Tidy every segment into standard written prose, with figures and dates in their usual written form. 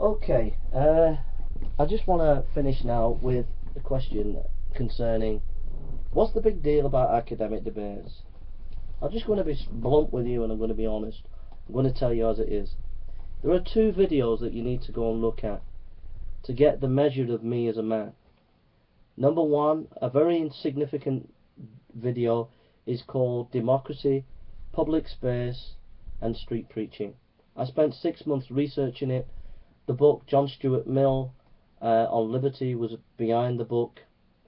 Okay, I just want to finish now with a question concerning what's the big deal about academic debates? I'm just going to be blunt with you and I'm going to be honest. I'm going to tell you as it is. There are two videos that you need to go and look at to get the measure of me as a man. Number one, a very insignificant video is called Democracy, Public Space and Street Preaching. I spent 6 months researching it. The book John Stuart Mill on liberty was behind the book,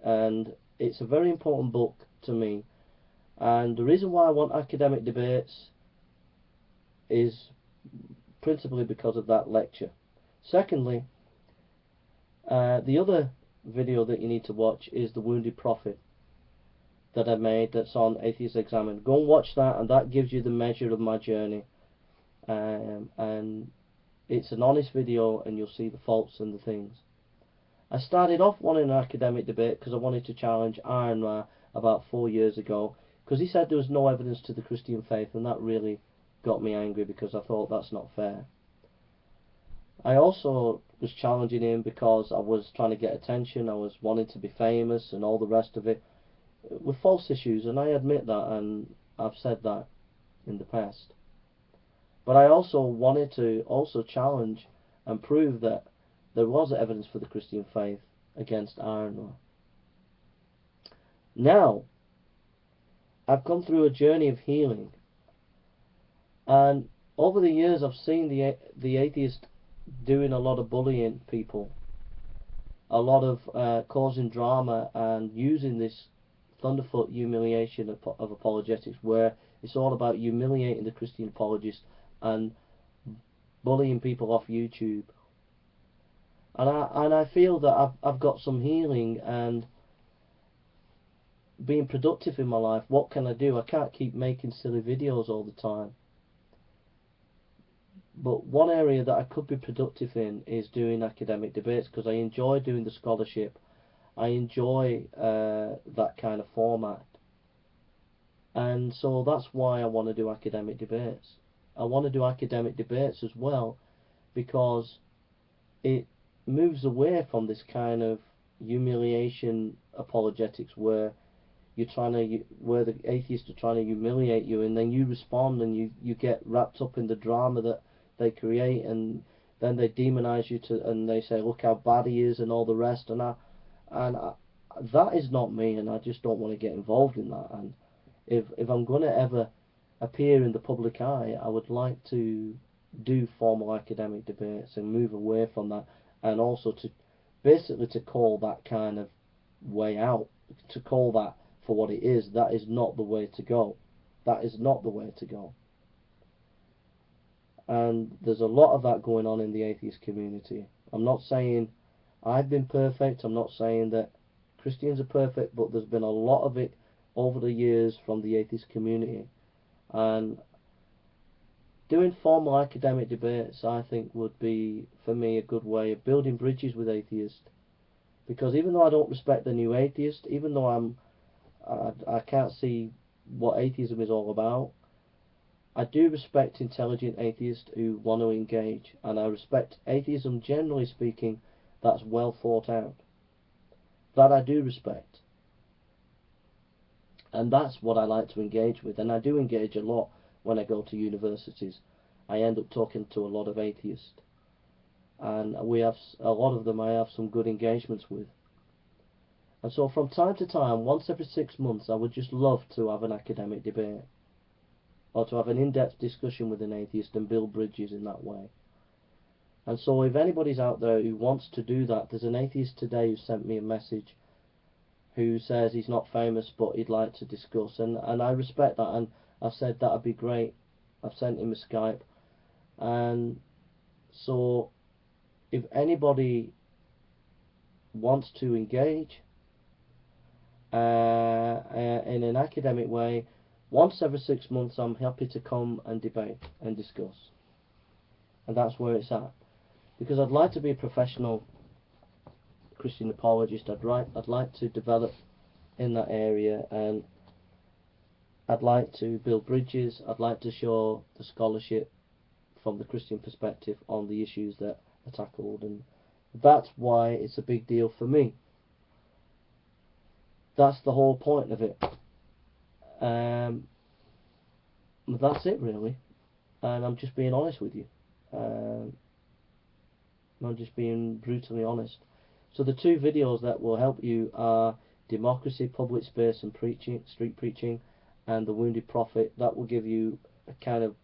and it's a very important book to me. And the reason why I want academic debates is principally because of that lecture. Secondly, the other video that you need to watch is The Wounded Prophet that I made, that's on Atheists Examined. Go and watch that, and that gives you the measure of my journey. And it's an honest video, and you'll see the faults and the things. I started off wanting an academic debate because I wanted to challenge Iron Man about 4 years ago, because he said there was no evidence to the Christian faith, and that really got me angry because I thought that's not fair. I also was challenging him because I was trying to get attention, I was wanting to be famous and all the rest of it, with false issues, and I admit that, and I've said that in the past. But I also wanted to challenge and prove that there was evidence for the Christian faith against Iron Man. Now, I've gone through a journey of healing, and over the years I've seen the atheist doing a lot of bullying people, a lot of causing drama, and using this thunderfoot humiliation of apologetics, where it's all about humiliating the Christian apologist and bullying people off YouTube. And I feel that I've got some healing and being productive in my life. What can I do? I can't keep making silly videos all the time. But one area that I could be productive in is doing academic debates, because I enjoy doing the scholarship. I enjoy that kind of format. And so that's why I want to do academic debates. I want to do academic debates as well because it moves away from this kind of humiliation apologetics where where the atheists are trying to humiliate you, and then you respond and you get wrapped up in the drama that they create, and then they demonize you and they say, look how bad he is and all the rest, and that is not me, and I just don't want to get involved in that. And if I'm going to ever appear in the public eye, I would like to do formal academic debates and move away from that, and also to basically to call that kind of way out, to call that for what it is. That is not the way to go. That is not the way to go. And there's a lot of that going on in the atheist community. I'm not saying I've been perfect, I'm not saying that Christians are perfect, but there's been a lot of it over the years from the atheist community. And doing formal academic debates, I think, would be, for me, a good way of building bridges with atheists. Because even though I don't respect the new atheist, even though I can't see what atheism is all about, I do respect intelligent atheists who want to engage, and I respect atheism, generally speaking, that's well thought out. That I do respect. And that's what I like to engage with, and I do engage a lot when I go to universities. I end up talking to a lot of atheists, and we have a lot of them I have some good engagements with. And so from time to time, once every 6 months, I would just love to have an academic debate, or to have an in-depth discussion with an atheist and build bridges in that way. And so if anybody's out there who wants to do that, there's an atheist today who sent me a message who says he's not famous but he'd like to discuss, and I respect that, and I've said that'd be great. I've sent him a Skype, and so if anybody wants to engage in an academic way, once every 6 months I'm happy to come and debate and discuss, and that's where it's at, because I'd like to be a professional Christian apologist. I'd like to develop in that area, and I'd like to build bridges. I'd like to show the scholarship from the Christian perspective on the issues that are tackled, and that's why it's a big deal for me. That's the whole point of it. That's it really, and I'm just being honest with you. I'm just being brutally honest. So the two videos that will help you are democracy, public space and preaching, street preaching, and the wounded prophet. That will give you a kind of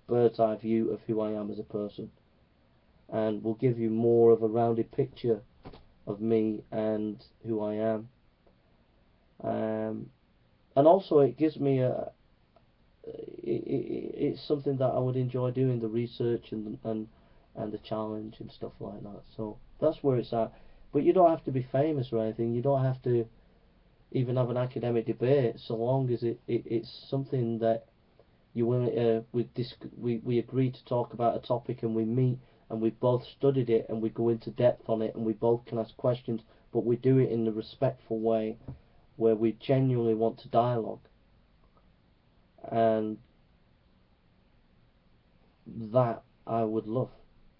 bird's eye view of who I am as a person, and will give you more of a rounded picture of me and who I am. And also it gives me it's something that I would enjoy doing, the research and the challenge and stuff like that. So that's where it's at. But you don't have to be famous or anything. You don't have to even have an academic debate, so long as it's something that you will we agree to talk about a topic, and we meet and we both studied it and we go into depth on it and we both can ask questions, but we do it in a respectful way where we genuinely want to dialogue. And that I would love.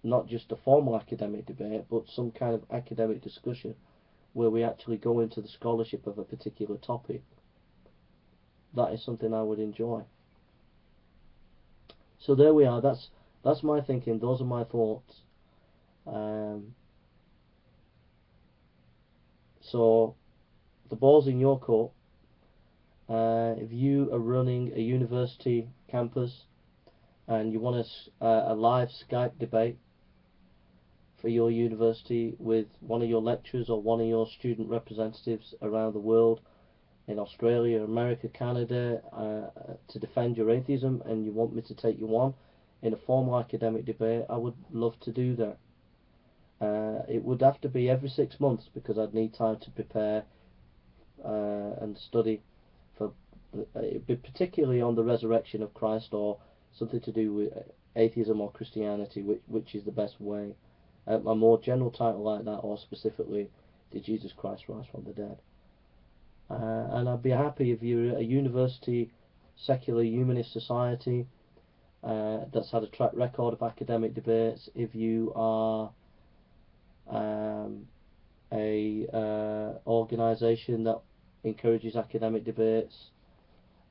Not just a formal academic debate, but some kind of academic discussion where we actually go into the scholarship of a particular topic. That is something I would enjoy. So there we are. That's my thinking. Those are my thoughts. So the ball's in your court. If you are running a university campus and you want a live Skype debate for your university with one of your lecturers or one of your student representatives around the world, in Australia, America, Canada, to defend your atheism, and you want me to take you on in a formal academic debate, I would love to do that. It would have to be every 6 months, because I'd need time to prepare and study for, particularly on the resurrection of Christ, or something to do with atheism or Christianity, which is the best way. A more general title like that, or specifically, did Jesus Christ rise from the dead? And I'd be happy if you're a university, secular humanist society that's had a track record of academic debates. If you are a organisation that encourages academic debates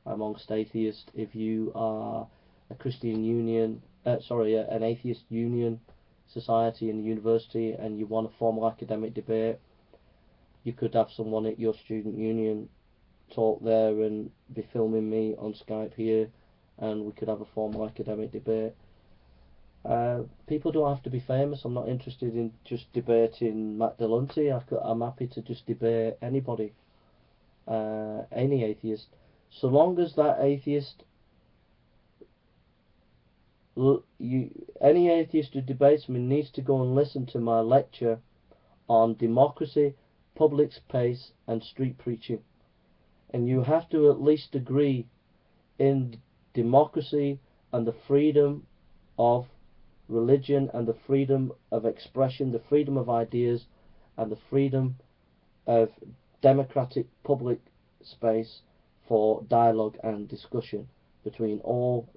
amongst atheists. If you are a Christian union, an atheist union society in the university, and you want a formal academic debate, you could have someone at your student union talk there and be filming me on Skype here, and we could have a formal academic debate. People don't have to be famous. I'm not interested in just debating Matt Delunty. I'm happy to just debate anybody, any atheist, so long as that atheist, any atheist who debates me needs to go and listen to my lecture on democracy, public space and street preaching, and you have to at least agree in democracy and the freedom of religion and the freedom of expression, the freedom of ideas and the freedom of democratic public space for dialogue and discussion between all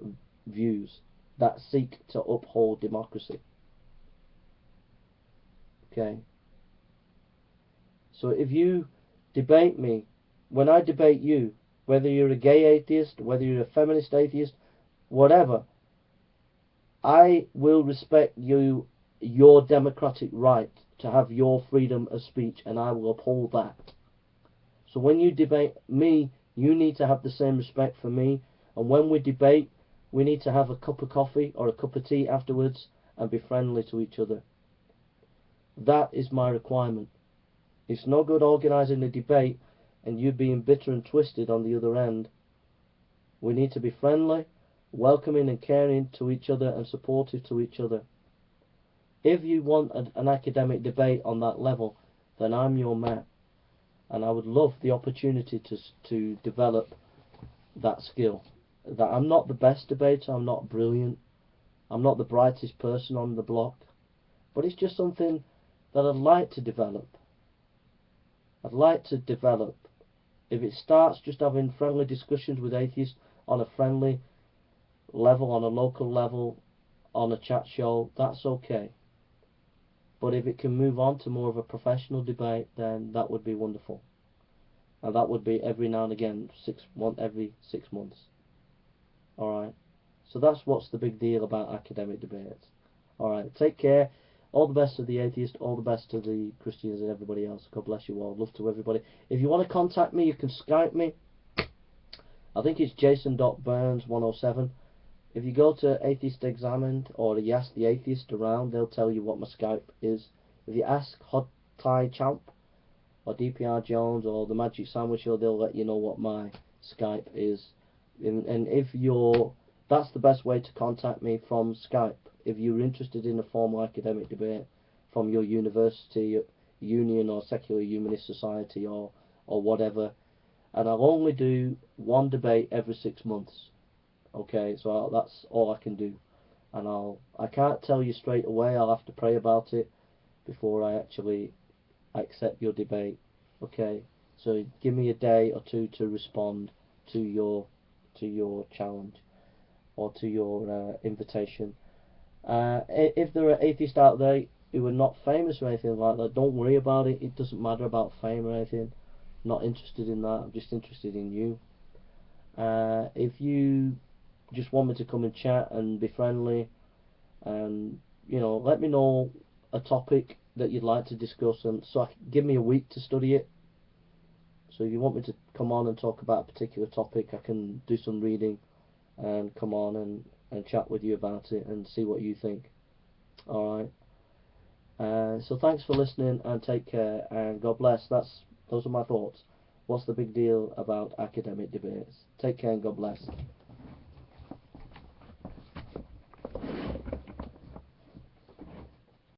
views that seek to uphold democracy. Okay. So if you debate me, when I debate you, whether you're a gay atheist, whether you're a feminist atheist, whatever, I will respect your democratic right to have your freedom of speech, and I will uphold that. So when you debate me, you need to have the same respect for me, and when we debate, we need to have a cup of coffee or a cup of tea afterwards and be friendly to each other. That is my requirement. It's no good organising a debate and you being bitter and twisted on the other end. We need to be friendly, welcoming and caring to each other and supportive to each other. If you want an academic debate on that level, then I'm your man, and I would love the opportunity to develop that skill. That I'm not the best debater, I'm not brilliant, I'm not the brightest person on the block, but it's just something that I'd like to develop. I'd like to develop. If it starts just having friendly discussions with atheists on a friendly level, on a local level, on a chat show, that's okay. But if it can move on to more of a professional debate, then that would be wonderful. And that would be every now and again, every 6 months. Alright? So that's what's the big deal about academic debates. Alright, take care. All the best to the atheists, all the best to the Christians and everybody else. God bless you all. Love to everybody. If you want to contact me, you can Skype me. I think it's jason.burns107. If you go to Atheist Examined, or you ask the atheist around, they'll tell you what my Skype is. If you ask Hot Thai Champ, or DPR Jones, or the Magic Sandwich Show, they'll let you know what my Skype is. And if that's the best way to contact me, from Skype. If you're interested in a formal academic debate from your university, union, or secular humanist society, or whatever. And I'll only do one debate every 6 months. Okay, so that's all I can do. And I can't tell you straight away. I'll have to pray about it before I actually accept your debate. Okay, so give me a day or two to respond to your challenge, or to your invitation. If there are atheists out there who are not famous or anything like that, don't worry about it. It doesn't matter about fame or anything. I'm not interested in that. I'm just interested in you. If you just want me to come and chat and be friendly, and let me know a topic that you'd like to discuss, and so give me a week to study it. So if you want me to come on and talk about a particular topic, I can do some reading and come on and chat with you about it and see what you think. Alright. So thanks for listening, and take care, and God bless. Those are my thoughts. What's the big deal about academic debates? Take care and God bless.